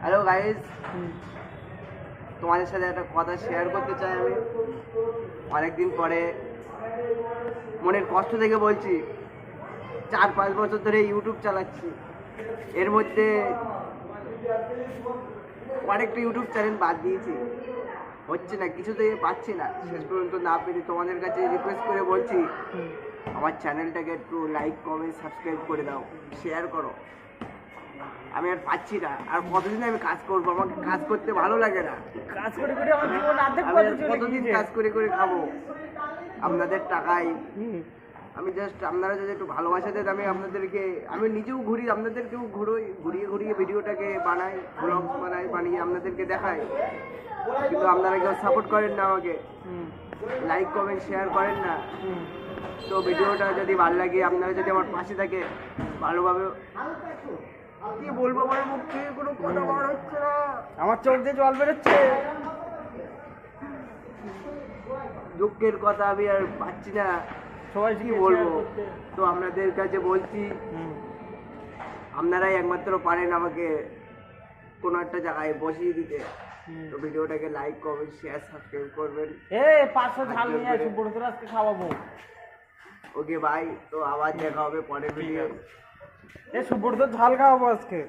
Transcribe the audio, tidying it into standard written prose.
Hello guys, তোমাদের সাথে একটা কথা শেয়ার করতে চাই। আমি অনেকদিন পরে মনের কষ্ট থেকে বলছি, 4-5 বছর ধরে ইউটিউব চালাচ্ছি। এর মধ্যে অনেকটা ইউটিউব চ্যানেল বাদ দিয়েছি, হচ্ছে না, কিছুতে পাচ্ছি না। শেষ পর্যন্ত না পেরে তোমাদের কাছে রিকোয়েস্ট করে বলছি, আমার চ্যানেলটাকে একটু লাইক কমেন্ট সাবস্ক্রাইব করে দাও, শেয়ার করো। আমি আর পাচ্ছি না, আর কতদিন আমি কাজ করবো? আমাকে কাজ করতে ভালো লাগে না। কাজ করে করে আমার জীবন অর্ধেক আমি পথে আর চলে কতদিন গিয়েছে। কাজ করে করে খাবো আপনাদের টাকায়? আমি জাস্ট আপনারা যদি একটু ভালোবাসা দেন, আমি আপনাদেরকে, আমি নিজেও ঘুরি, আপনাদেরকেও ঘুরিয়ে ঘুরিয়ে ভিডিওটাকে বানাই, ব্লগ বানিয়ে আপনাদেরকে দেখাই। কিন্তু আপনারা কেউ সাপোর্ট করেন না আমাকে, লাইক কমেন্ট শেয়ার করেন না। তো ভিডিওটা যদি ভালো লাগে, আপনারা যদি আমার পাশে থাকে ভালোভাবে, কি বলবো, আমার মুখ থেকে কোনো কথা বার হচ্ছে না। আমার চোখ দিয়ে জল বেরোচ্ছে। দুঃখের কথা আমি আর পাচ্ছি না, সবাই কি বলবো। তো আপনাদের কাছে বলছি, আপনারাই একমাত্র পারেন আমাকে কোনো একটা জায়গায় বসিয়ে দিতে। তো ভিডিওটাকে লাইক কমেন্ট শেয়ার সাবস্ক্রাইব করবেন। 500 ঝাল নিয়ে আসি, বড় তোর আজকে খাওয়াবো। ওকে ভাই, তো আবার দেখা হবে পরের ভিডিও। সুব্রত ঝাল খাওয়াবো আজকে।